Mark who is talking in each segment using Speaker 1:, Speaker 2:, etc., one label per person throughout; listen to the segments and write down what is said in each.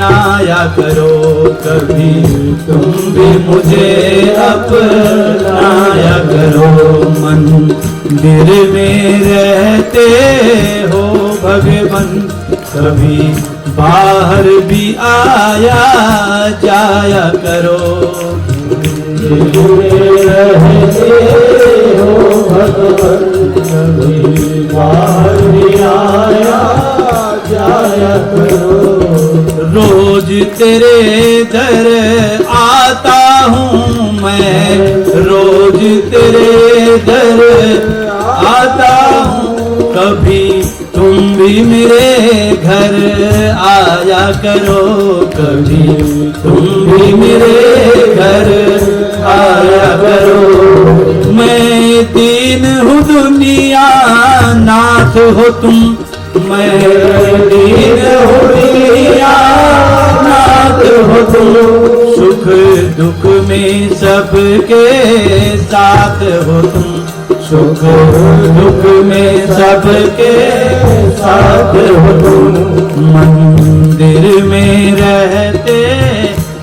Speaker 1: अपनाया करो कभी, तुम भी मुझे अपनाया करो। मंदिर में रहते हो भगवन, कभी बाहर भी आया जाया करो। रहते हो भगवन, कभी बाहर भी आया जाया करो। रोज तेरे दर आता हूँ मैं, रोज तेरे दर आता हूँ, कभी तुम भी मेरे घर आया करो, कभी तुम भी मेरे घर आया करो। मैं दीन हूँ दुनिया नाथ हो तुम, मैं दीन हूँ दुनिया नाथ हो तुम, सुख दुख में सबके साथ हो तुम, सुख दुख में सबके साथ हो तुम। मंदिर में रहते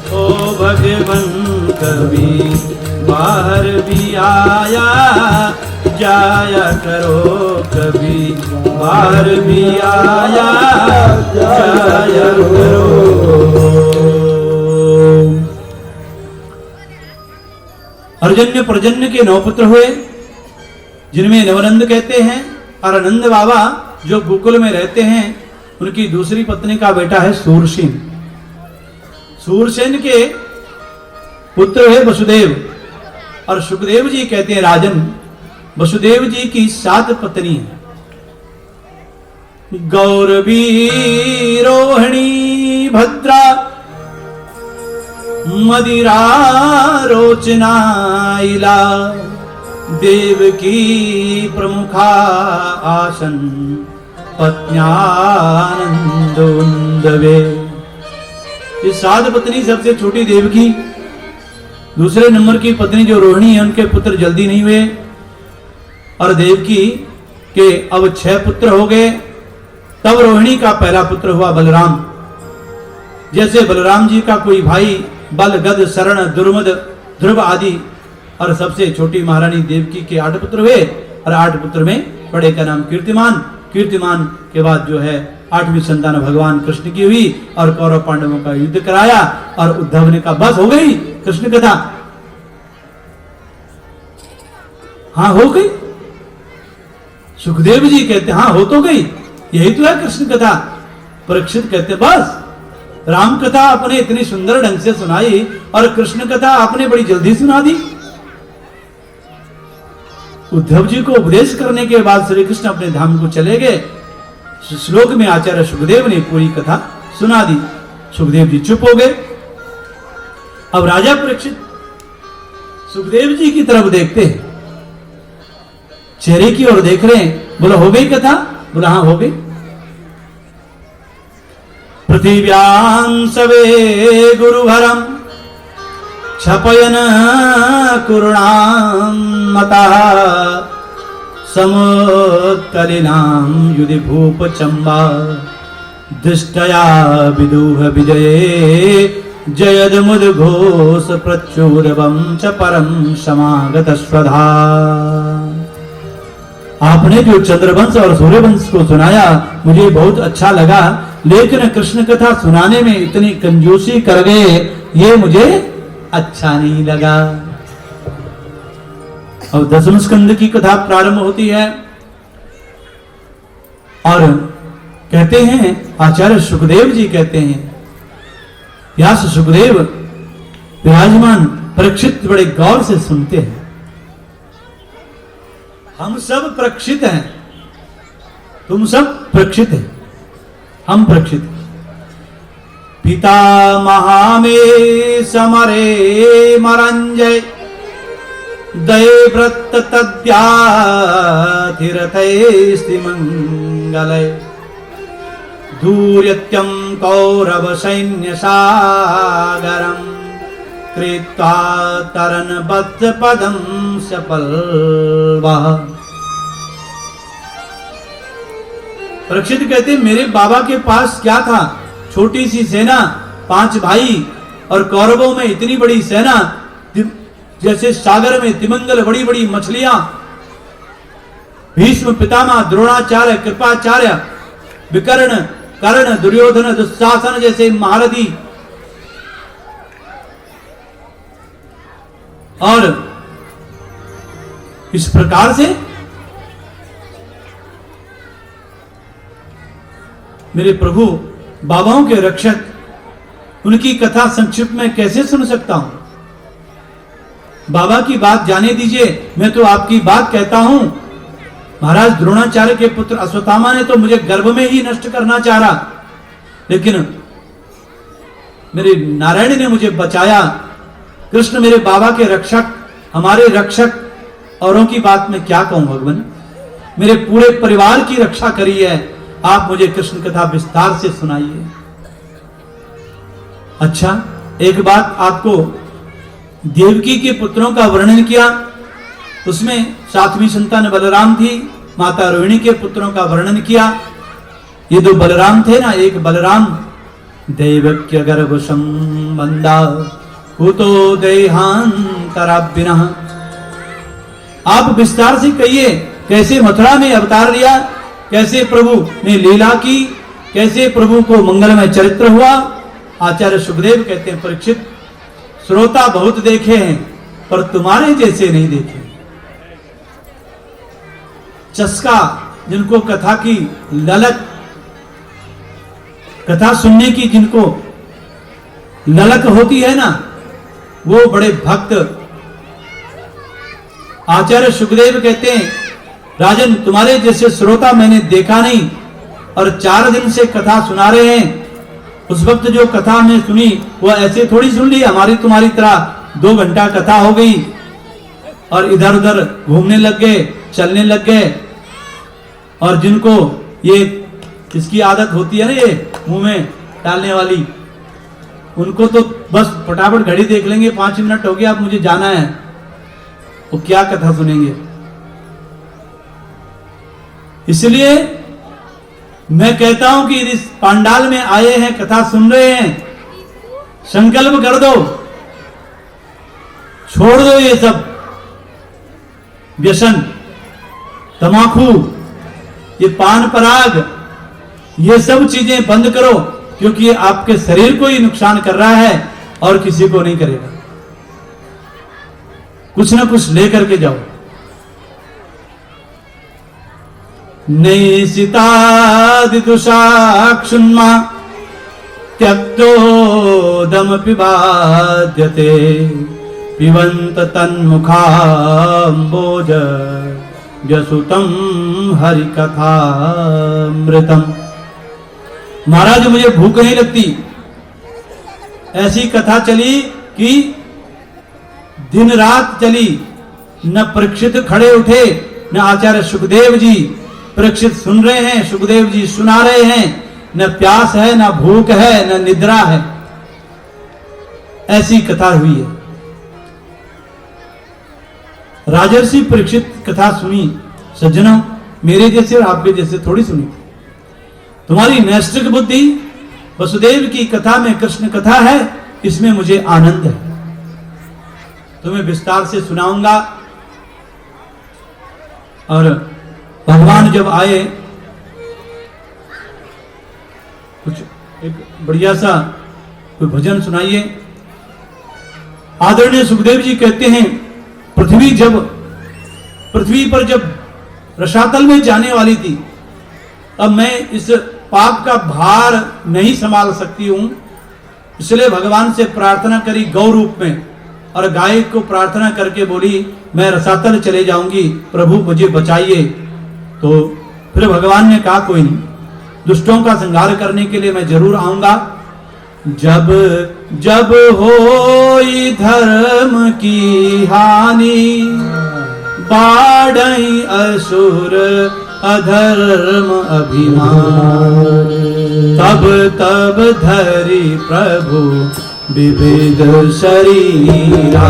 Speaker 1: हो भगवन, कभी बाहर भी आया जाया करो, कभी बाहर भी आया जाया करो। अर्जन्य पर्जन्य के 9 पुत्र हुए, जिनमें नवनंद कहते हैं, और आनंद बाबा जो गोकुल में रहते हैं, उनकी दूसरी पत्नी का बेटा है सूरसेन। सूरसेन के पुत्र है वसुदेव, और सुखदेव जी कहते हैं राजन, वसुदेव जी की 7 पत्नी है। गौरवी, रोहिणी, भद्रा, मदिरा, रोचना, इला, देवकी प्रमुखा आसन, पत्न्यानंदोन्दवे। ये 7 पत्नी, सबसे छोटी देवकी, दूसरे नंबर की पत्नी जो रोहिणी है, उनके पुत्र जल्दी नहीं हुए, और देवकी के अब 6 पुत्र हो गए। तब रोहिणी का पहला पुत्र हुआ बलराम। जैसे बलराम जी का कोई भाई बल, गद, शरण, दुर्मद, ध्रुव आदि, और सबसे छोटी महारानी देवकी के 8 पुत्र हुए, और 8 पुत्र में बड़े का नाम कीर्तिमान। कीर्तिमान के बाद जो है 8वीं संतान भगवान कृष्ण की हुई, और कौरव पांडवों का युद्ध कराया, और उद्धव ने कहा बस हो गई कृष्ण कथा। हाँ हो गई। सुखदेव जी कहते हाँ हो तो गई, यही तो है कृष्ण कथा। परीक्षित कहते बस राम कथा आपने इतनी सुंदर ढंग से सुनाई, और कृष्ण कथा आपने बड़ी जल्दी सुना दी। उद्धव जी को उपदेश करने के बाद श्री कृष्ण अपने धाम को चले गए। श्लोक में आचार्य सुखदेव ने पूरी कथा सुना दी। सुखदेव जी चुप हो गए। अब राजा परीक्षित सुखदेव जी की तरफ देखते हैं, चेहरे की ओर देख रहे हैं। बोला हो गई कथा? बोला हाँ हो गई। पृथिव्यां सवे गुरुभरम क्षपयन कुरुणां मतः समुत्कलिनां युधि भूप चंबा दृष्टया विदुह विजये जयदमुद घोष प्रचुरवं च परम समागत स्वधा। आपने जो चंद्रवंश और सूर्यवंश को सुनाया मुझे बहुत अच्छा लगा, लेकिन कृष्ण कथा सुनाने में इतनी कंजूसी कर गए, ये मुझे अच्छा नहीं लगा। और 10वें स्कंद की कथा प्रारंभ होती है, और कहते हैं आचार्य सुखदेव जी कहते हैं, व्यास सुखदेव विराजमान परीक्षित बड़े गौर से सुनते हैं। हम सब परीक्षित हैं, तुम सब परीक्षित हैं, हम परीक्षित। पिता महामे समरे मरंजय दये व्रत तद्याथिरथैस्ति मंगलय दूर्यत्यं कौरव सैन्य सागरम कृत्वा तरन बद्ध पदम सपल्वा। परीक्षित कहते मेरे बाबा के पास क्या था? छोटी सी सेना 5 भाई और कौरवों में इतनी बड़ी सेना, जैसे सागर में तिमंगल बड़ी बड़ी मछलियां, भीष्म पितामह द्रोणाचार्य कृपाचार्य विकर्ण कर्ण दुर्योधन दुशासन जैसे महारथी, और इस प्रकार से मेरे प्रभु बाबाओं के रक्षक, उनकी कथा संक्षिप्त में कैसे सुन सकता हूं? बाबा की बात जाने दीजिए, मैं तो आपकी बात कहता हूं। महाराज द्रोणाचार्य के पुत्र अश्वत्थामा ने तो मुझे गर्भ में ही नष्ट करना चाहा, लेकिन मेरे नारायण ने मुझे बचाया। कृष्ण मेरे बाबा के रक्षक, हमारे रक्षक, औरों की बात में क्या कहूं भगवान, मेरे पूरे परिवार की रक्षा करी है। आप मुझे कृष्ण कथा विस्तार से सुनाइए। अच्छा, एक बात आपको, देवकी के पुत्रों का वर्णन किया, उसमें 7वीं संतान बलराम थी, माता रोहिणी के पुत्रों का वर्णन किया। ये 2 बलराम थे ना, एक बलराम देवक्य गर्भ संबंधा कुतो देहांतराभिनः। आप विस्तार से कहिए, कैसे मथुरा में अवतार लिया, कैसे प्रभु ने लीला की, कैसे प्रभु को मंगलमय चरित्र हुआ। आचार्य सुखदेव कहते हैं, परीक्षित, श्रोता बहुत देखे हैं पर तुम्हारे जैसे नहीं देखे। चस्का, जिनको कथा की ललक, कथा सुनने की जिनको ललक होती है ना, वो बड़े भक्त। आचार्य सुखदेव कहते हैं, राजन तुम्हारे जैसे श्रोता मैंने देखा नहीं, और 4 दिन से कथा सुना रहे हैं। उस वक्त जो कथा हमने सुनी वो ऐसे थोड़ी सुन ली, हमारी तुम्हारी तरह 2 घंटा कथा हो गई और इधर उधर घूमने लग गए, चलने लग गए। और जिनको ये इसकी आदत होती है ना, ये मुंह में डालने वाली, उनको तो बस फटाफट घड़ी देख लेंगे, 5 मिनट हो गया, अब मुझे जाना है, वो क्या कथा सुनेंगे। इसलिए मैं कहता हूं कि इस पांडाल में आए हैं, कथा सुन रहे हैं, संकल्प कर दो, छोड़ दो ये सब व्यसन, तमाकू, ये पान पराग, ये सब चीजें बंद करो, क्योंकि ये आपके शरीर को ही नुकसान कर रहा है और किसी को नहीं करेगा। कुछ ना कुछ लेकर के जाओ। नैसितादिदुषाक्षुन्मा त्यक्तोदम पिबाद्यते पिबंत तन्मुखाम्बोज व्यसुतम हरिकथामृतम। महाराज मुझे भूख नहीं लगती, ऐसी कथा चली कि दिन रात चली, न परीक्षित खड़े उठे, न आचार्य सुखदेव जी। परीक्षित सुन रहे हैं, सुखदेव जी सुना रहे हैं, न प्यास है, न भूख है, न निद्रा है, ऐसी कथा हुई है। राजर्षि परीक्षित कथा सुनी, सज्जनों, मेरे जैसे और आपके जैसे थोड़ी सुनी। तुम्हारी नैष्ठिक बुद्धि, वसुदेव की कथा में कृष्ण कथा है, इसमें मुझे आनंद है। तुम्हें विस्तार से सुनाऊंगा। और भगवान जब आए, कुछ एक बढ़िया सा कोई भजन सुनाइए। आदरणीय सुखदेव जी कहते हैं, पृथ्वी पर जब रसातल में जाने वाली थी, अब मैं इस पाप का भार नहीं संभाल सकती हूं, इसलिए भगवान से प्रार्थना करी गौ रूप में, और गाय को प्रार्थना करके बोली, मैं रसातल चले जाऊंगी, प्रभु मुझे बचाइए। तो फिर भगवान ने कहा, कोई नहीं, दुष्टों का संहार करने के लिए मैं जरूर आऊंगा। जब जब होई धर्म की हानि, बाढ़ई असुर अधर्म अभिमान, तब तब धरि प्रभु विविध शरीरा,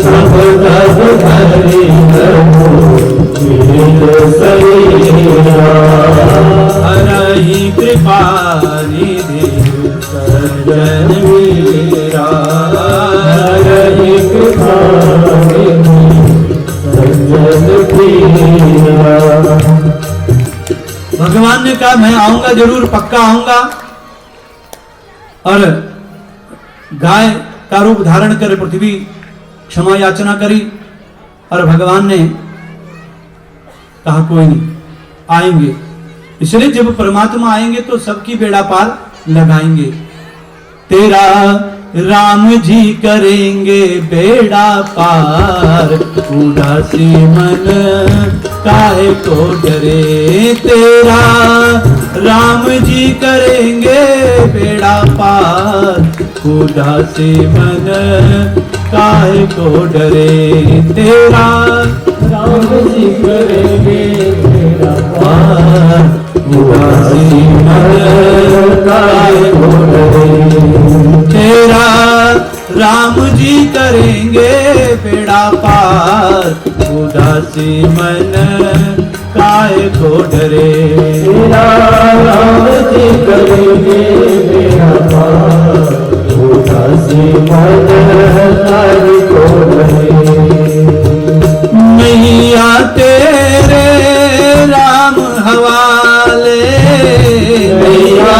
Speaker 1: तब तब धरि प्रभु विविध शरीरा, हरहि कृपा निधि कर सज्जन वीरा भगवान ने कहा मैं आऊंगा जरूर, पक्का आऊंगा। और गाय का रूप धारण कर पृथ्वी क्षमा याचना करी और भगवान ने कहा कोई नहीं, आएंगे। इसलिए जब परमात्मा आएंगे तो सबकी बेड़ा पार लगाएंगे। तेरा राम जी करेंगे बेड़ा पार, उदासी मन काहे को डरे। तेरा राम जी करेंगे बेड़ा पार, उदासी मन काहे को डरे। तेरा राम जी करेंगे बेड़ा पार, उदासी मन काहे को डरे। तेरा राम जी करेंगे बेड़ा पार, उदासी मन काहे को डरे। तेरा राम जी करेंगे बेड़ा पार, उदासी मन काहे को डरे। मैया तेरे राम हवाले, मैया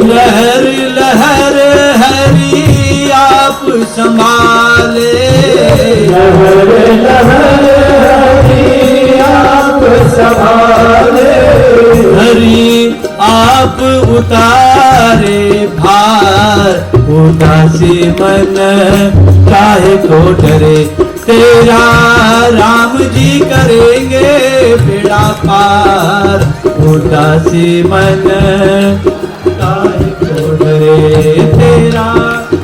Speaker 1: लहर लहर हरि आप संभाले, लहर लहर हरि आप संभाले। हरि आप उतारे भार, उदासी मन काहे को डरे। तेरा राम जी करेंगे बेड़ा पार, उदासी मन काहे को डरे। तेरा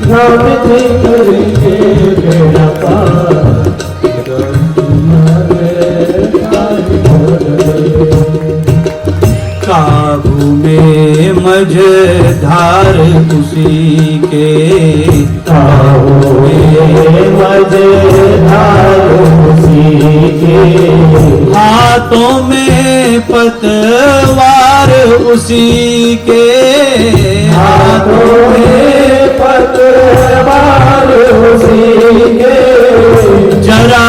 Speaker 1: राम जी करेंगे बेड़ा पार, उदासी मन काहे को डरे। काबू में मझधार उसी के, काबू में मझधार उसी के। हाथों में पतवार उसी के, हाथों में पतवार उसी के। जरा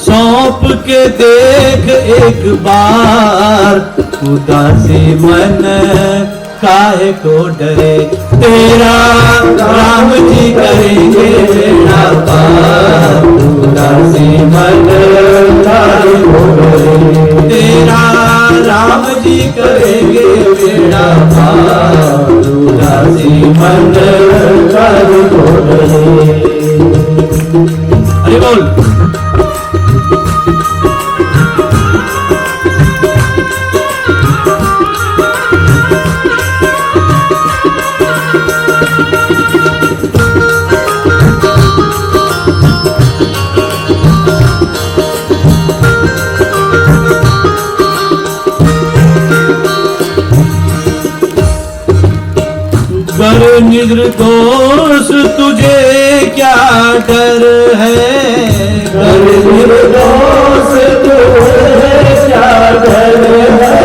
Speaker 1: सौंप के देख एक बार, उदासी मन काहे को डरे। तेरा राम जी करेंगे बेड़ा पार, उदासी मन काहे को डरे। तेरा राम जी करेंगे बेड़ा पार, उदासी मन काहे को डरे। अरे बोल। गर निर्दोष तुझे क्या डर है, गर निर्दोष तुझे क्या डर है।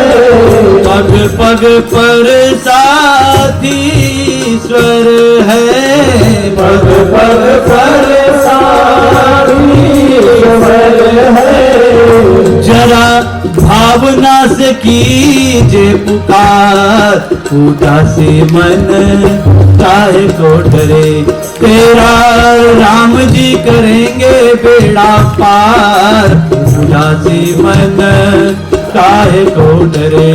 Speaker 1: पग पग पर साथी ईश्वर है, पग पग पर साथी ईश्वर है। जरा भावना से कीजे पुकार, उदासी मन काहे को डरे। तेरा राम जी करेंगे बेड़ा पार, उदासी मन काहे को डरे।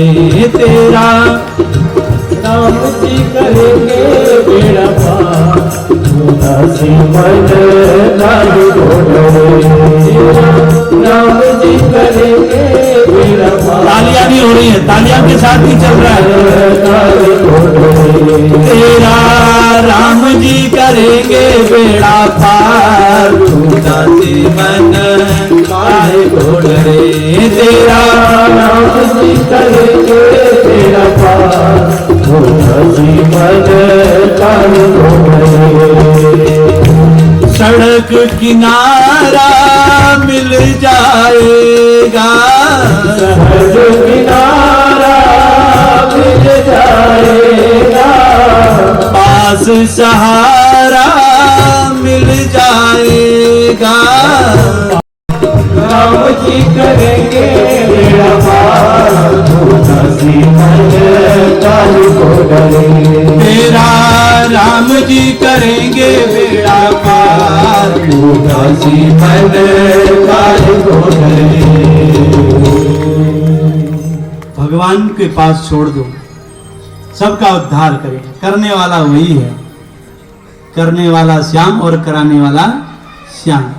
Speaker 1: तेरा राम जी करेंगे बेड़ा पार, उदासी मन काहे को डरे। राम जी करेंगे बेड़ा पार। तालियां भी हो रही है, तालियां के साथ भी चल रहा है। तेरा राम जी करेंगे बेड़ा पार, उदासी मन काहे को डरे। तेरा राम जी करेंगे बेड़ा पार, उदासी मन काहे को डरे। सड़क किनारा मिल जाएगा, सड़क किनारा सहारा मिल जाएगा।
Speaker 2: राम जी करेंगे बेड़ा पार, दासी मन काल को डरे।
Speaker 1: मेरा राम जी करेंगे बेड़ा पार,
Speaker 2: दासी मन काल को डरे।
Speaker 1: भगवान के पास छोड़ दो, सबका उद्धार करेगा। करने वाला वही है, करने वाला श्याम और कराने वाला श्याम।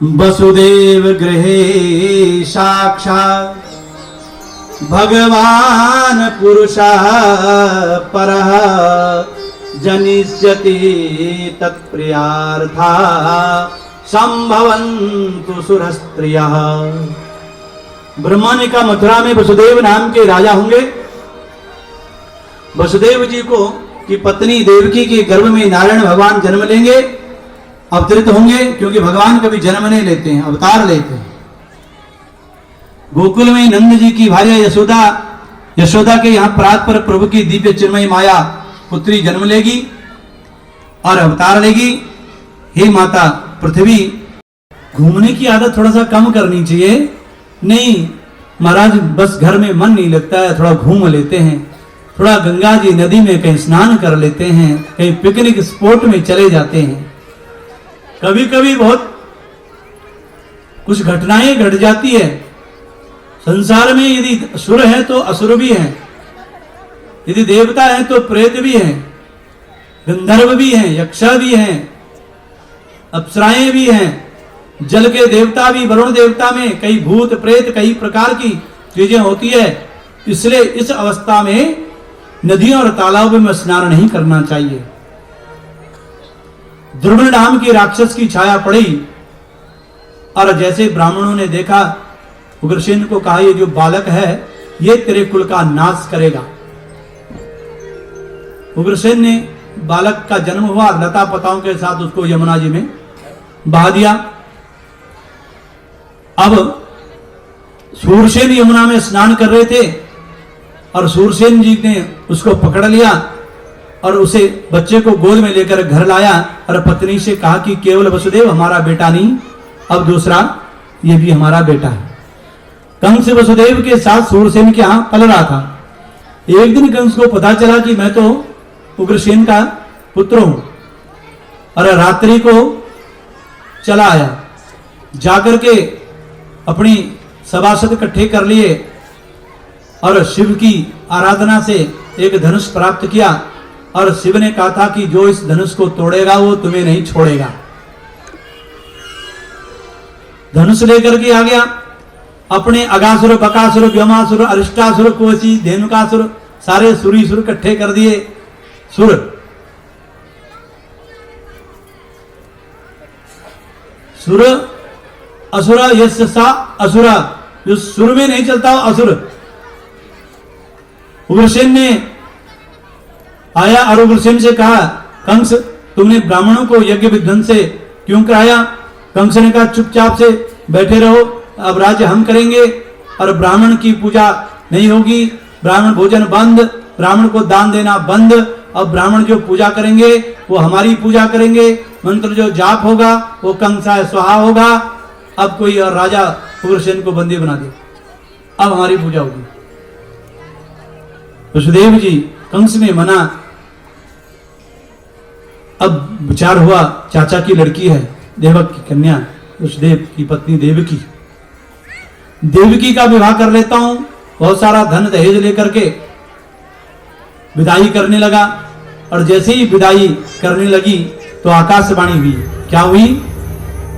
Speaker 1: वसुदेव गृहे साक्षात् भगवान पुरुषः परः, जनिष्यति तत्प्रियार्था संभवन्तु सुरस्त्रियः। ब्रह्मा ने कहा मथुरा में वसुदेव नाम के राजा होंगे। वसुदेव जी को की पत्नी देवकी के गर्भ में नारायण भगवान जन्म लेंगे, अवतरित होंगे, क्योंकि भगवान कभी जन्म नहीं लेते हैं, अवतार लेते हैं। गोकुल में नंद जी की भार्या यशोदा, यशोदा के यहाँ प्रात पर प्रभु की दिव्य चिन्मयी माया पुत्री जन्म लेगी और अवतार लेगी। हे माता पृथ्वी, घूमने की आदत थोड़ा सा कम करनी चाहिए। नहीं महाराज, बस घर में मन नहीं लगता है, थोड़ा घूम लेते हैं, थोड़ा गंगा जी नदी में कहीं स्नान कर लेते हैं, कहीं पिकनिक स्पॉट में चले जाते हैं। कभी कभी बहुत कुछ घटनाएं घट जाती है संसार में। यदि असुर है तो असुर भी है, यदि देवता है तो प्रेत भी है, गंधर्व भी हैं, यक्ष भी हैं, अप्सराएं भी हैं, जल के देवता भी, वरुण देवता में कई भूत प्रेत कई प्रकार की चीजें होती है। इसलिए इस अवस्था में नदियों और तालाबों में स्नान नहीं करना चाहिए। द्रुमण नाम की राक्षस की छाया पड़ी और जैसे ब्राह्मणों ने देखा, उग्रसेन को कहा ये जो बालक है ये तेरे कुल का नाश करेगा। उग्रसेन ने बालक का जन्म हुआ, लता पताओं के साथ उसको यमुना जी में बहा दिया। अब सूरसेन यमुना में स्नान कर रहे थे और सूरसेन जी ने उसको पकड़ लिया और उसे बच्चे को गोद में लेकर घर लाया और पत्नी से कहा कि केवल वसुदेव हमारा बेटा नहीं, अब दूसरा ये भी हमारा बेटा है। कंस वसुदेव के साथ सूरसेन के यहां पल रहा था। एक दिन कंस को पता चला कि मैं तो उग्रसेन का पुत्र हूं और रात्रि को चला आया, जाकर के अपनी सभासद इकट्ठे कर लिए और शिव की आराधना से एक धनुष प्राप्त किया और शिव ने कहा था कि जो इस धनुष को तोड़ेगा वो तुम्हें नहीं छोड़ेगा। धनुष लेकर के आ गया, अपने अगासुर, बकासुर, व्योमासुर, अरिष्टासुर, कोसी, धेनुकासुर सारे सुरीसुर इकट्ठे कर दिए। सुर सुर असुर, यश सा असुर, जो सुर में नहीं चलता असुर। उग्रसेन ने आया और उग्रसेन से कहा कंस तुमने ब्राह्मणों को यज्ञ विध्वंस से क्यों कराया? कंस ने कहा चुपचाप से बैठे रहो, अब राज्य हम करेंगे और ब्राह्मण की पूजा नहीं होगी, ब्राह्मण भोजन बंद, ब्राह्मण को दान देना बंद। अब ब्राह्मण जो पूजा करेंगे वो हमारी पूजा करेंगे, मंत्र जो जाप होगा वो कंसाय स्वाहा होगा। अब कोई और राजा उग्रसेन को बंदी बना दे, अब हमारी पूजा होगी। वसुदेव जी कंस ने मना। अब विचार हुआ चाचा की लड़की है, देवक की कन्या, वसुदेव की पत्नी देवकी, देवकी का विवाह कर लेता हूं। बहुत सारा धन दहेज लेकर के विदाई करने लगा और जैसे ही विदाई करने लगी तो आकाशवाणी हुई। क्या हुई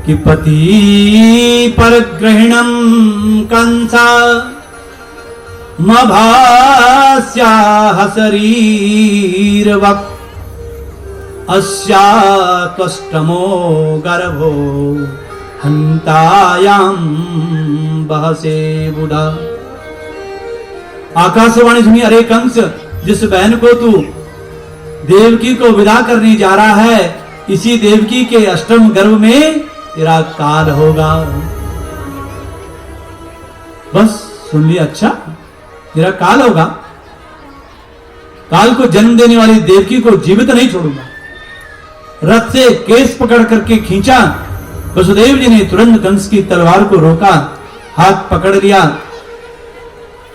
Speaker 1: कि पति पर ग्रहणम कंसा मभास्याः शरीरवत् अस्या त्वष्टमो गर्भो हंतायां बहसे बुधा। आकाशवाणी सुनी, अरे कंस, जिस बहन को तू देवकी को विदा करने जा रहा है, इसी देवकी के अष्टम गर्भ में तेरा काल होगा। बस सुन लिया, अच्छा तेरा काल होगा। काल को जन्म देने वाली देवकी को जीवित नहीं छोड़ूंगा। रथ से केस पकड़ करके खींचा। वसुदेव जी ने तुरंत कंस की तलवार को रोका, हाथ पकड़ लिया।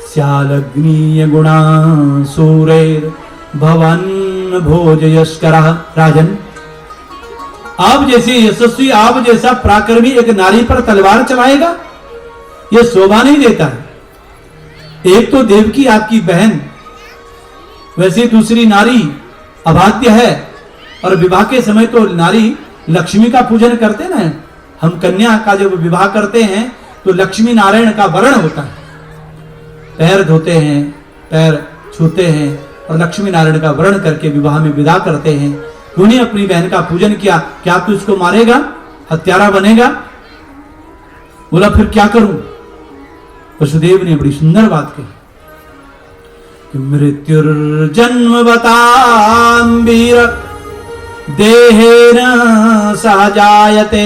Speaker 1: स्यालग्नीय गुणा सूरेर भवन भोज यस्करा। राजन, आप जैसी यशस्वी, आप जैसा पराक्रमी एक नारी पर तलवार चलाएगा, यह शोभा नहीं देता है। एक तो देवकी आपकी बहन, वैसे दूसरी नारी अबाध्य है, और विवाह के समय तो नारी लक्ष्मी का पूजन करते ना। हम कन्या का जब विवाह करते हैं तो लक्ष्मी नारायण का वरण होता है, पैर धोते हैं, पैर छूते हैं और लक्ष्मी नारायण का वरण करके विवाह में विदा करते हैं। तूने अपनी बहन का पूजन किया, क्या तू इसको मारेगा, हत्यारा बनेगा? बोला फिर क्या करूं? वसुदेव ने बड़ी सुंदर बात कही कि मृत्युर्जन्म बताम वीर देहेन सहजायते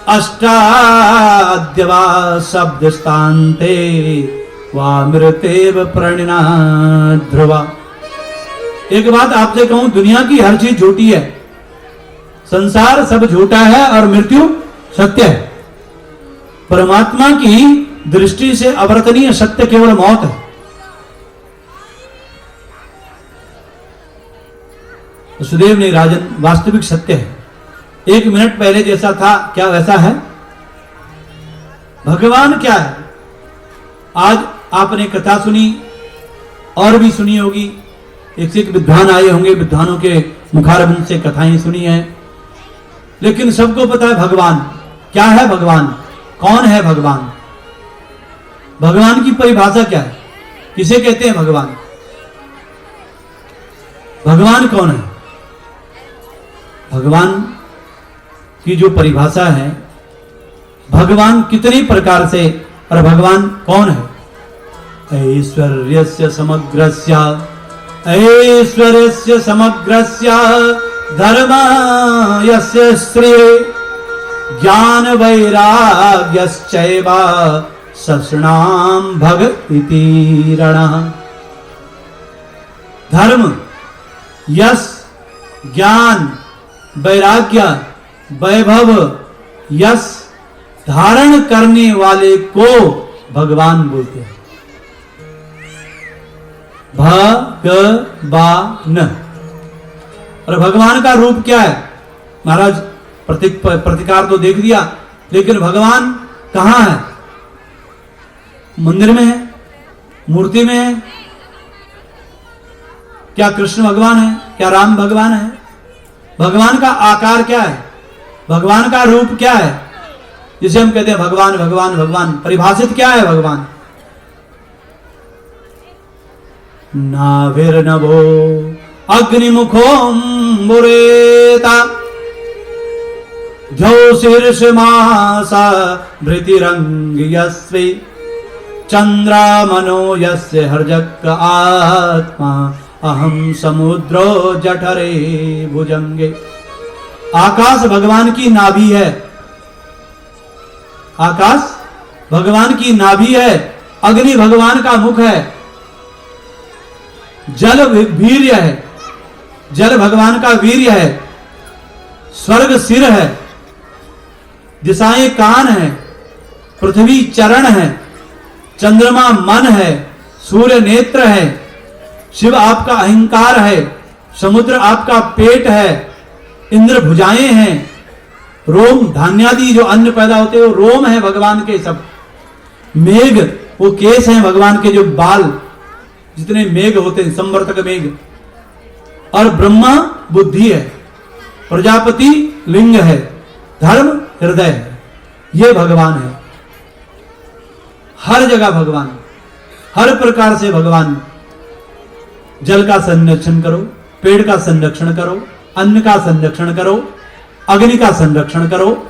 Speaker 1: अष्टाद्यवा शब्दस्तान्ते वा मृतेव प्रणिना ध्रुवा। एक बात आपसे कहूं, दुनिया की हर चीज झूठी है, संसार सब झूठा है और मृत्यु सत्य है। परमात्मा की दृष्टि से अवर्तनीय सत्य केवल मौत है। वसुदेव ने राजन, वास्तविक सत्य है, 1 मिनट पहले जैसा था क्या वैसा है? भगवान क्या है? आज आपने कथा सुनी और भी सुनी होगी, एक से एक विद्वान आए होंगे, विद्वानों के मुखारबिंद से कथाएं सुनी हैं, लेकिन सबको पता है भगवान क्या है। भगवान कौन है? भगवान, भगवान की परिभाषा क्या है? किसे कहते हैं भगवान? भगवान कौन है? भगवान की जो परिभाषा है, भगवान कितनी प्रकार से, और भगवान कौन है? ऐश्वर्यस्य समग्रस्य, ऐश्वर्यस्य समग्रस्य धर्मस्य श्रिये ज्ञान वैराग्यश्चैव ससृणाम भग इति रणः। धर्म, यश, ज्ञान, वैराग्य, वैभव, यश धारण करने वाले को भगवान बोलते हैं। भगवान। और भगवान का रूप क्या है? महाराज प्रतिकार तो देख दिया, लेकिन भगवान कहां है? मंदिर में है, मूर्ति में है? क्या कृष्ण भगवान है? क्या राम भगवान है? भगवान का आकार क्या है? भगवान का रूप क्या है? जिसे हम कहते हैं भगवान भगवान भगवान, परिभाषित क्या है भगवान? नाभिर्नभो अग्निमुखोऽम्बुरेता द्यौशीर्षमासा भृतिरङ्गियस्वे चन्द्रामनो यस्य हर्जक आत्मा अहम समुद्रो जठरे भुजंगे। आकाश भगवान की नाभि है, आकाश भगवान की नाभि है, अग्नि भगवान का मुख है, जल वीर्य है, जल भगवान का वीर्य है, स्वर्ग सिर है, दिशाएं कान है, पृथ्वी चरण है, चंद्रमा मन है, सूर्य नेत्र है, शिव आपका अहंकार है, समुद्र आपका पेट है, इंद्र भुजाएं हैं, रोम धान्यादि जो अन्न पैदा होते हैं वो रोम है भगवान के सब। मेघ वो केस हैं भगवान के, जो बाल जितने मेघ होते हैं, संवर्तक मेघ। और ब्रह्मा बुद्धि है, प्रजापति लिंग है, धर्म हृदय है। ये भगवान है, हर जगह भगवान, हर प्रकार से भगवान। जल का संरक्षण करो, पेड़ का संरक्षण करो, अन्न का संरक्षण करो, अग्नि का संरक्षण करो।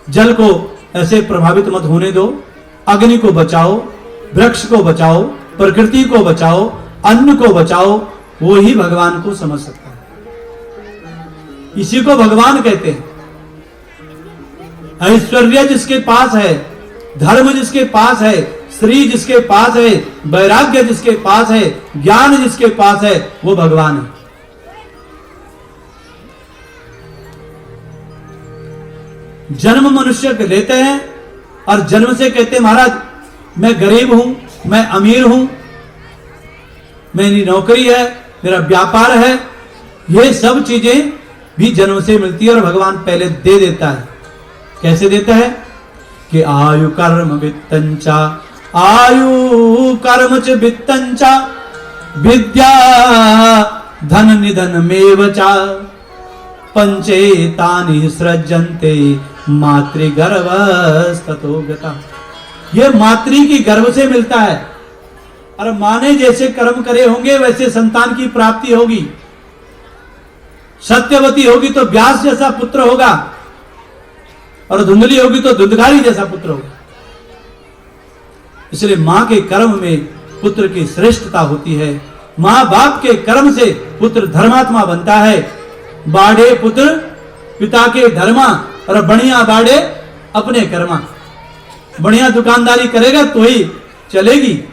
Speaker 1: जल को ऐसे प्रभावित मत होने दो, अग्नि को बचाओ, वृक्ष को बचाओ, प्रकृति को बचाओ, अन्न को बचाओ। वो ही भगवान को समझ सकता है, इसी को भगवान कहते हैं। ऐश्वर्य जिसके पास है, धर्म जिसके पास है, श्री जिसके पास है, वैराग्य जिसके पास है, ज्ञान जिसके पास है, वो भगवान है। जन्म मनुष्य लेते हैं और जन्म से कहते हैं महाराज मैं गरीब हूं, मैं अमीर हूं, मेरी नौकरी है, मेरा व्यापार है, ये सब चीजें भी जन्म से मिलती है और भगवान पहले दे देता है। कैसे देता है कि आयु कर्म वित्तंचा, आयु कर्म च वित्तंचा, विद्या धन निधन मेवचा, पंचेतानि सृजन्ते मातृगर्भस्ततो गता। ये मातृ की गर्भ से मिलता है। और माँ ने जैसे कर्म करे होंगे वैसे संतान की प्राप्ति होगी। सत्यवती होगी तो व्यास जैसा पुत्र होगा और धुंधली होगी तो धुंधकारी जैसा पुत्र होगा। इसलिए मां के कर्म में पुत्र की श्रेष्ठता होती है। मां बाप के कर्म से पुत्र धर्मात्मा बनता है। बाढ़े पुत्र पिता के धर्मा और बढ़िया बाढ़े अपने कर्मा। बढ़िया दुकानदारी करेगा तो ही चलेगी,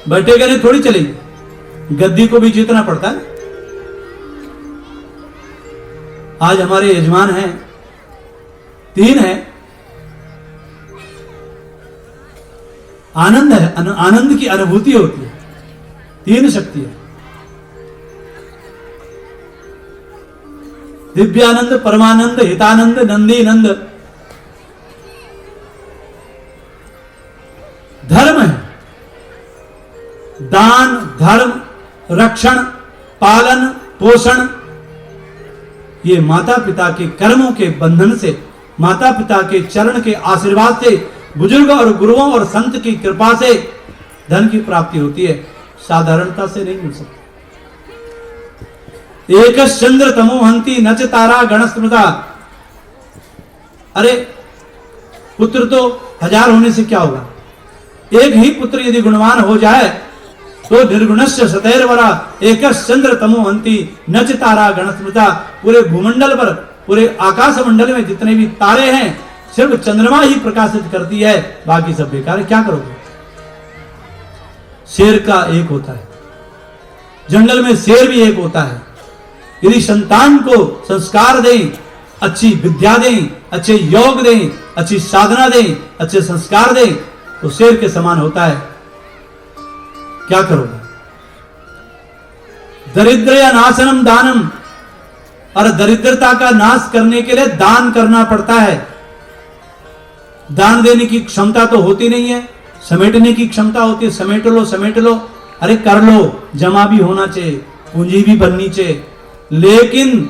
Speaker 1: बैठेगा नहीं थोड़ी चलेगी। गद्दी को भी जीतना पड़ता है। आज हमारे यजमान हैं, 3 हैं। आनंद है, आनंद की अनुभूति होती है। 3 शक्तियां, दिव्यानंद, परमानंद, हितानंद, नंदी नंद। धर्म है, दान, धर्म, रक्षण, पालन, पोषण। ये माता पिता के कर्मों के बंधन से, माता पिता के चरण के आशीर्वाद से, बुजुर्ग और गुरुओं और संत की कृपा से धन की प्राप्ति होती है। साधारणता से नहीं मिल सकती। एक चंद्र तमोहंती नच तारा गणस्मृता। अरे पुत्र तो 1000 होने से क्या होगा? एक ही पुत्र यदि गुणवान हो जाए तो निर्गुणस्य सतैर्वरा एक चंद्र तमोहंती नच तारा गणस्मृता। पूरे भूमंडल पर, पूरे आकाश मंडल में जितने भी तारे हैं सिर्फ चंद्रमा ही प्रकाशित करती है, बाकी सब बेकार है। क्या करोगे? शेर का एक होता है, जंगल में शेर भी एक होता है। यदि संतान को संस्कार दें, अच्छी विद्या दें, अच्छे योग दें, अच्छी साधना दें, अच्छे संस्कार दें तो शेर के समान होता है। क्या करोगे? दरिद्र नाशनम दानम। और दरिद्रता का नाश करने के लिए दान करना पड़ता है। दान देने की क्षमता तो होती नहीं है, समेटने की क्षमता होती है। समेट लो, समेट लो, अरे कर लो, जमा भी होना चाहिए, पूंजी भी बननी चाहिए। लेकिन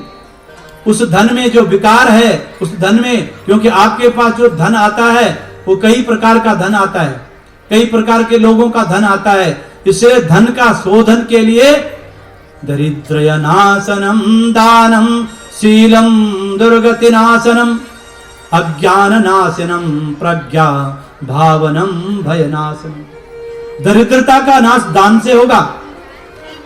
Speaker 1: उस धन में जो विकार है, उस धन में, क्योंकि आपके पास जो धन आता है वो कई प्रकार का धन आता है, कई प्रकार के लोगों का धन आता है। इसलिए धन का शोधन के लिए दरिद्रय नाशनम दानम, शीलम दुर्गति नाशनम, अज्ञान नाशनम, प्रज्ञा भावनम, भय नाशनम। दरिद्रता का नाश दान से होगा।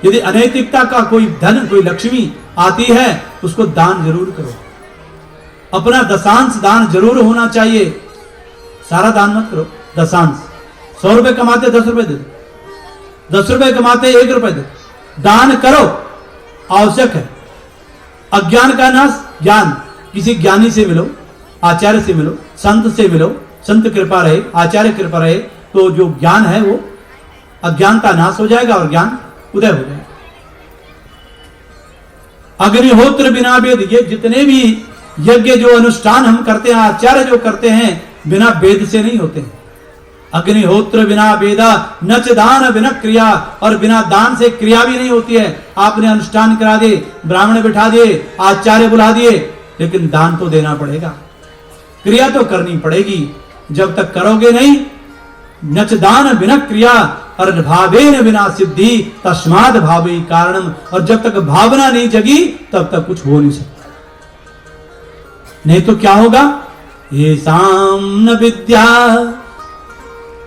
Speaker 1: यदि अनैतिकता का कोई धन, कोई लक्ष्मी आती है उसको दान जरूर करो। अपना दशांश दान जरूर होना चाहिए। सारा दान मत करो, दशांश। 100 रुपए कमाते 10 रुपए दे दो, 10 रुपए कमाते 1 रुपए दे। दान करो, आवश्यक है। अज्ञान का नाश ज्ञान। किसी ज्ञानी से मिलो, आचार्य से मिलो, संत से मिलो, संत कृपा रहे, आचार्य कृपा रहे तो जो ज्ञान है वो अज्ञान का नाश हो जाएगा और ज्ञान उदय हो जाएगा। अग्निहोत्र बिना वेद, ये जितने भी यज्ञ जो अनुष्ठान हम करते हैं, आचार्य जो करते हैं, बिना वेद से नहीं होते हैं। अग्निहोत्र बिना वेदा नच दान बिना क्रिया। और बिना दान से क्रिया भी नहीं होती है। आपने अनुष्ठान करा दिए, ब्राह्मण बिठा दिए, आचार्य बुला दिए, लेकिन दान तो देना पड़ेगा, क्रिया तो करनी पड़ेगी। जब तक करोगे नहीं, नच दान बिना क्रिया और भावेन बिना सिद्धि, तस्माद भावे कारणम। और जब तक भावना नहीं जगी तब तक कुछ हो नहीं सकता। नहीं तो क्या होगा? ये साम न विद्या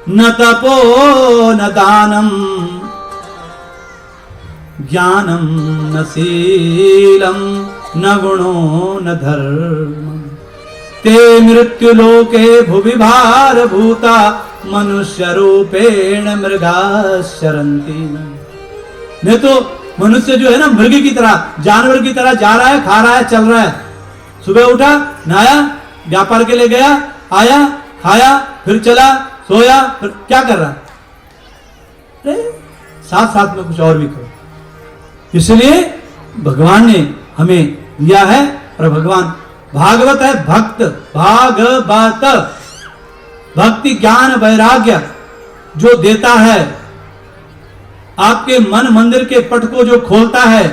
Speaker 1: न तपो न दानम, ज्ञानम न शीलम न गुणो न धर्म, ते मृत्यु लोके भुवि भार भूता मनुष्य रूपेण मृगाश्चरन्ति। नहीं तो मनुष्य जो है ना मृग की तरह, जानवर की तरह जा रहा है, खा रहा है, चल रहा है। सुबह उठा, नहाया, व्यापार के लिए गया, आया, खाया, फिर चला, सोया, फिर क्या कर रहा है? साथ साथ में कुछ और भी करो। इसलिए भगवान ने हमें दिया है, और भगवान भागवत है, भक्त भागवत, भक्ति ज्ञान वैराग्य जो देता है, आपके मन मंदिर के पट को जो खोलता है,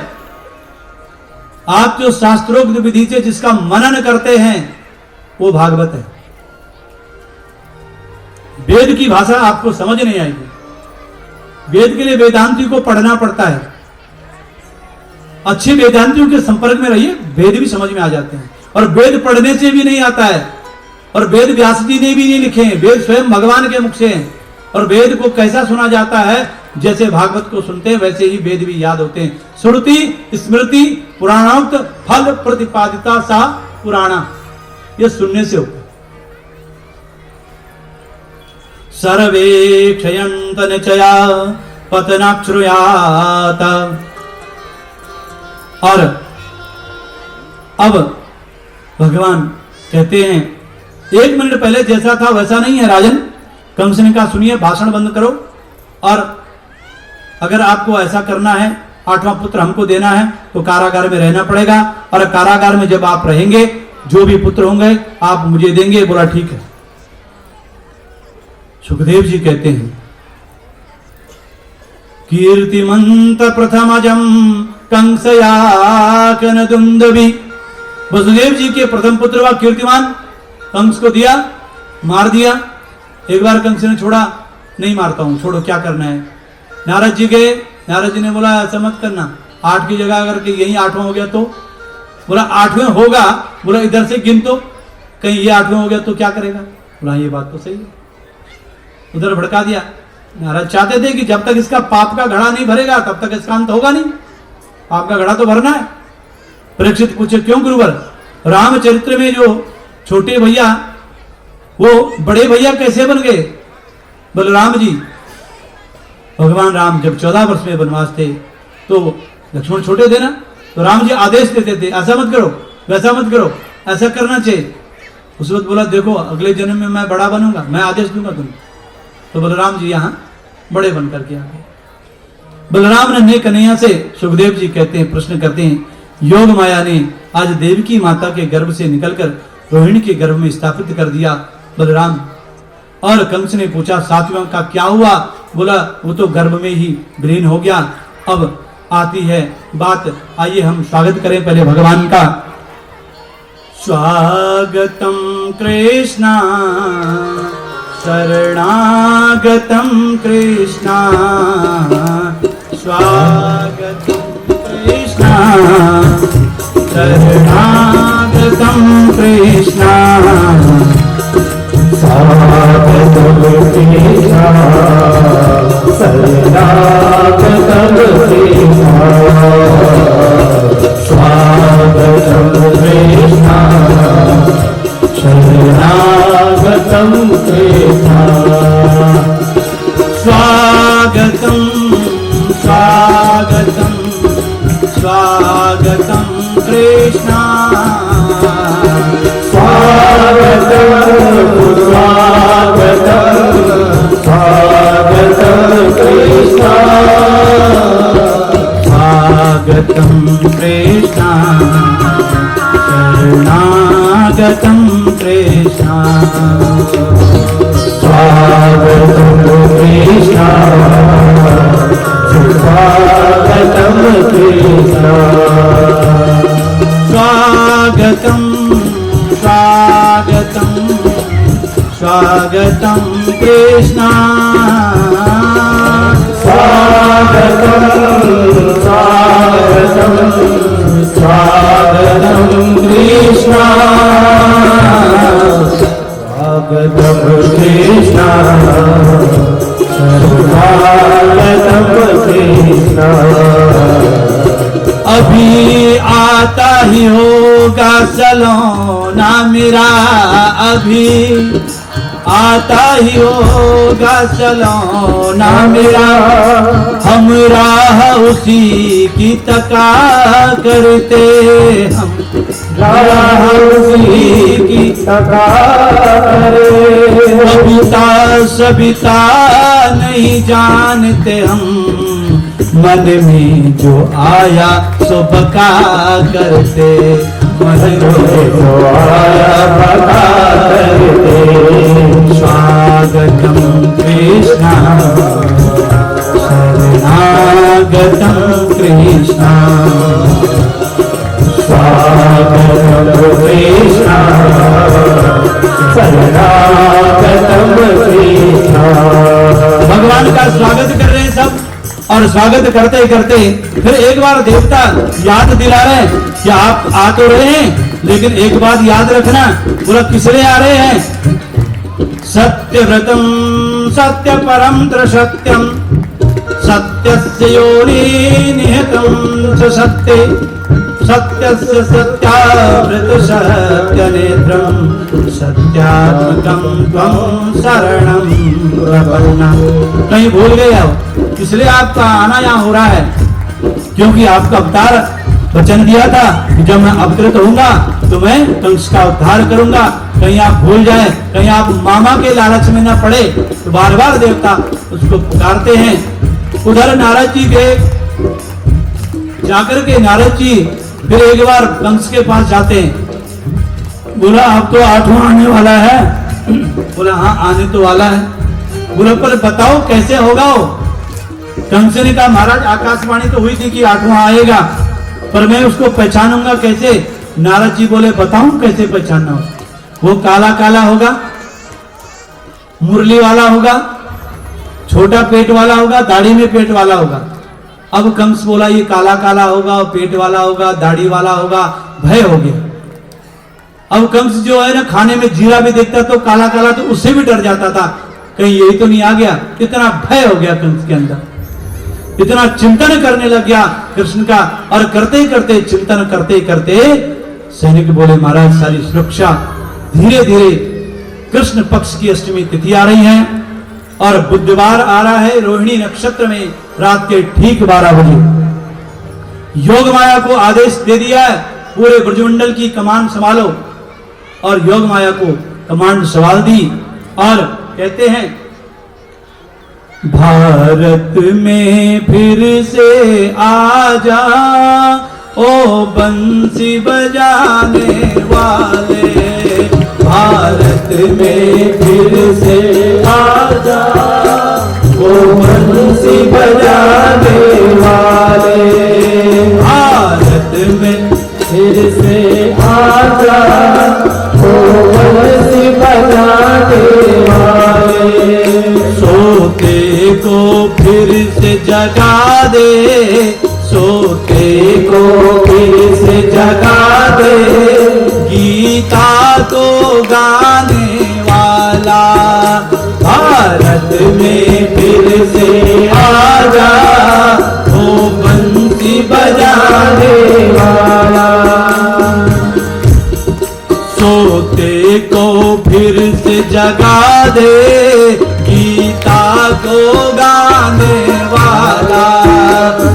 Speaker 1: आप जो शास्त्रोक्त विधि से जिसका मनन करते हैं, वो भागवत है। वेद की भाषा आपको समझ नहीं आएगी। वेद के लिए वेदांती को पढ़ना पड़ता है। अच्छे वेदांतियों के संपर्क में रहिए, वेद भी समझ में आ जाते हैं। और वेद पढ़ने से भी नहीं आता है, और वेद व्यास जी ने भी नहीं लिखे हैं, वेद स्वयं भगवान के मुख से हैं। और वेद को कैसा सुना जाता है? जैसे भागवत को सुनते हैं वैसे ही वेद भी याद होते हैं। श्रुति स्मृति पुराणोक्त फल प्रतिपादिता सा पुराणा, यह सुनने से होता है। सर्वे क्षयंत निचया पतनाक्षुयात। और अब भगवान कहते हैं, 1 मिनट पहले जैसा था वैसा नहीं है राजन। कंस ने कहा सुनिए, भाषण बंद करो, और अगर आपको ऐसा करना है, 8वां पुत्र हमको देना है, तो कारागार में रहना पड़ेगा। और कारागार में जब आप रहेंगे, जो भी पुत्र होंगे आप मुझे देंगे। बोला ठीक है। सुखदेव जी कहते हैं, कीर्तिमंत प्रथमजम कंसयाकन दुंदुभि। वसुदेव जी के प्रथम पुत्र व कीर्तिमान कंस को दिया, मार दिया। एक बार कंस ने छोड़ा, नहीं मारता हूं, छोड़ो, क्या करना है। नारद जी गए, नारद जी ने बोला ऐसा मत करना, 8 की जगह अगर कि यही 8वां हो गया तो? बोला 8वें होगा, बोला इधर से गिन तो, कहीं ये 8वें हो गया तो क्या करेगा? बोला ये बात तो सही है। उधर भड़का दिया। नारद चाहते थे कि जब तक इसका पाप का घड़ा नहीं भरेगा तब तक इसका अंत होगा नहीं, पाप का घड़ा तो भरना है। परीक्षित पूछे क्यों गुरुवर? रामचरित्र में जो छोटे भैया वो बड़े भैया कैसे बन गए? बलराम जी, भगवान राम जब 14 वर्ष में वनवास थे तो लक्ष्मण छोटे थे ना, तो राम जी आदेश देते थे ऐसा मत करो, वैसा मत करो, ऐसा करना चाहिए। उस वक्त बोला देखो अगले जन्म में मैं बड़ा बनूंगा, मैं आदेश दूंगा तुम। तो बलराम जी यहाँ बड़े बन करके आ गए। बलराम ने कन्हैया से, सुखदेव जी कहते हैं, प्रश्न करते हैं, योग माया ने आज देवकी माता के गर्भ से निकलकर रोहिणी के गर्भ में स्थापित कर दिया बलराम। और कंस ने पूछा 7वां का क्या हुआ? बोला वो तो गर्भ में ही विलीन हो गया। अब आती है बात, आइए हम स्वागत करें पहले भगवान का। स्वागतम कृष्णा शरणागतम कृष्णा, स्वागतम कृष्णा शरणागतम कृष्णा,
Speaker 2: स्वागतम कृष्णा शरणागतम कृष्णा, स्वागतम कृष्णा शरणागतम कृष्णा,
Speaker 1: स्वागतम स्वागतम स्वागतम कृष्णा,
Speaker 2: स्वागतम स्वागतम स्वागतम कृष्णा,
Speaker 1: स्वागतम कृष्णा शरणागतम कृष्णा,
Speaker 2: स्वागतम कृष्णा स्वागतम कृष्णा,
Speaker 1: स्वागतम स्वागतम स्वागतम कृष्णा,
Speaker 2: स्वागतम स्वागतम स्वागतम कृष्णा, स्वागतम कृष्णा स्वागतम कृष्णा,
Speaker 1: अभी आता ही होगा सलोना मेरा, अभी आता आता ही होगा चलौना मेरा, हम राह उसी की तका करते, हम
Speaker 2: राह उसी की तका करे।
Speaker 1: कविता सविता नहीं जानते हम, मन में जो आया सो बका करते, मन में
Speaker 2: जो आया बका करते।
Speaker 1: स्वागतम कृष्णा शरणागतम कृष्णा,
Speaker 2: स्वागतम कृष्णा शरणागतम कृष्णा।
Speaker 1: भगवान का स्वागत कर रहे हैं सब, और स्वागत करते करते फिर एक बार देवता याद दिला रहे हैं कि आप आ तो रहे हैं, लेकिन एक बात याद रखना। बोला किस लिए आ रहे हैं? सत्यव्रतम सत्य परम सत्यम, सत्यस्य योनि निहितम च सत्ये, सत्यस्य सत्याव्रत सत्य नेत्रम, सत्यात्मकम त्वं शरणं प्रपन्नम्। कहीं भूल गए आप, इसलिए आपका आना यहाँ हो रहा है, क्योंकि आपका अवतार वचन दिया था कि जब मैं अवतरित होऊंगा तो मैं कंस का उद्धार करूंगा। कहीं आप भूल जाए, कहीं आप मामा के लालच में न पड़े, तो बार बार देवता उसको पुकारते हैं। उधर नारद जी गए, जाकर के नारद जी फिर एक बार कंस के पास जाते हैं। बोला अब तो 8वां आने वाला है। बोला हाँ आने तो वाला है। बोला पर बताओ कैसे होगा वो? कंस ने कहा महाराज आकाशवाणी तो हुई थी कि 8वां आएगा, पर मैं उसको पहचानूंगा कैसे? नारद जी बोले बताऊं कैसे पहचानना हो? वो काला काला होगा, मुरली वाला होगा, छोटा पेट वाला होगा, दाढ़ी में पेट वाला होगा। अब कंस बोला ये काला काला होगा, पेट वाला होगा, दाढ़ी वाला होगा, भय हो गया। अब कंस जो है ना खाने में जीरा भी देखता तो काला काला, तो उससे भी डर जाता था कहीं यही तो नहीं आ गया। इतना भय हो गया कंस के अंदर, इतना चिंतन करने लग गया कृष्ण का। और करते करते चिंतन करते करते सैनिक बोले महाराज सारी सुरक्षा। धीरे धीरे कृष्ण पक्ष की अष्टमी तिथि आ रही है और बुधवार आ रहा है रोहिणी नक्षत्र में रात के ठीक 12 बजे। योग माया को आदेश दे दिया है पूरे ब्रजमंडल की कमान संभालो, और योग माया को कमांड संभाल दी और कहते हैं भारत में फिर से आजा ओ बंसी बजाने वाले, भारत में फिर से आजा ओ बंसी बजाने वाले, भारत में
Speaker 2: फिर से आजा ओ बंसी बजाने वाले।
Speaker 1: सोते को फिर से जगा दे, सोते
Speaker 2: को फिर से जगा दे,
Speaker 1: गीता को गाने वाला, भारत में फिर से आजा ओ बंसी बजाने वाला। सोते को फिर से जगा दे, गीता को गाने वाला,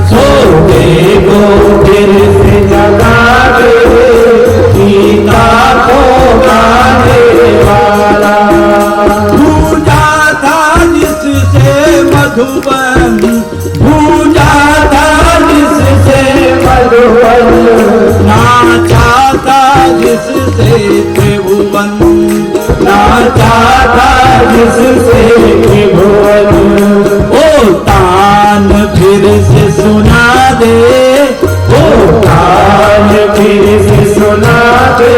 Speaker 2: सोते को फिर से जगा दे, गीता को गाने वाला।
Speaker 1: भूजा था जिससे मधुबन, भूजा था जिससे
Speaker 2: मधुबन,
Speaker 1: नाचा था जिससे त्रिभुवन,
Speaker 2: नाचा था जिससे त्रिभुवन।
Speaker 1: ओ तान फिर से सुना दे,
Speaker 2: ओ तान फिर से सुना दे,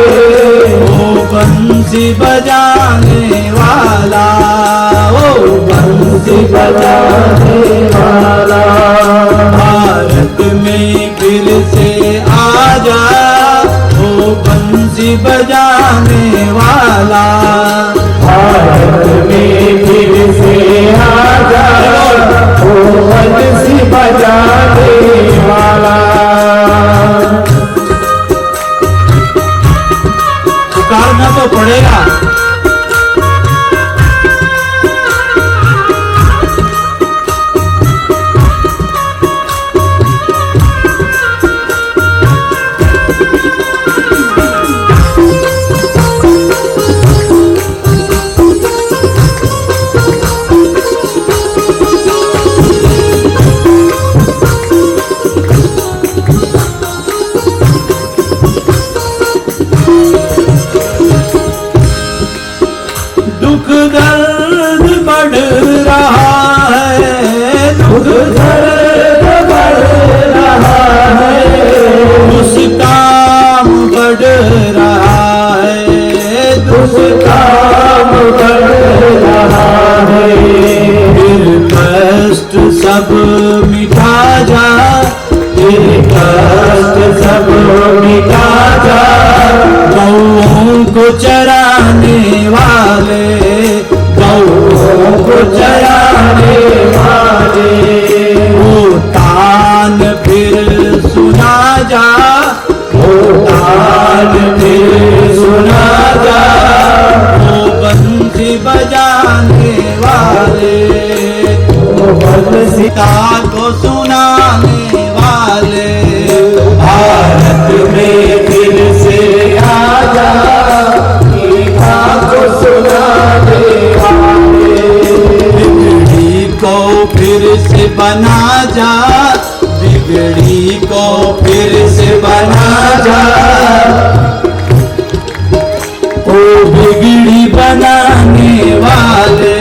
Speaker 1: ओ बंसी बजाने वाला, ओ
Speaker 2: बंसी बजाने वाला।
Speaker 1: भारत में फिर से आजा ओ बंसी बजाने वाला,
Speaker 2: भारत में फिर से आजा ओ बंसी बजाने वाला।
Speaker 1: पुकारना तो पड़ेगा।
Speaker 2: कुछ काम बढ़ रहा है।
Speaker 1: फिर कष्ट सब मिटा जा,
Speaker 2: फिर कष्ट सब मिटा जा,
Speaker 1: गौओं को चराने वाले,
Speaker 2: गौओं को चराने वाले,
Speaker 1: वो तान फिर सुना जा,
Speaker 2: वो तान फिर सुना जा,
Speaker 1: वो बंसी बजाने वाले,
Speaker 2: वो बंसी
Speaker 1: को सुनाने वाले,
Speaker 2: भारत में फिर से आजा, गीता को सुनाने वाले,
Speaker 1: बिगड़ी को फिर से बना जा, बिगड़ी को फिर से बना जा, ओ बिगड़ी बनाने वाले,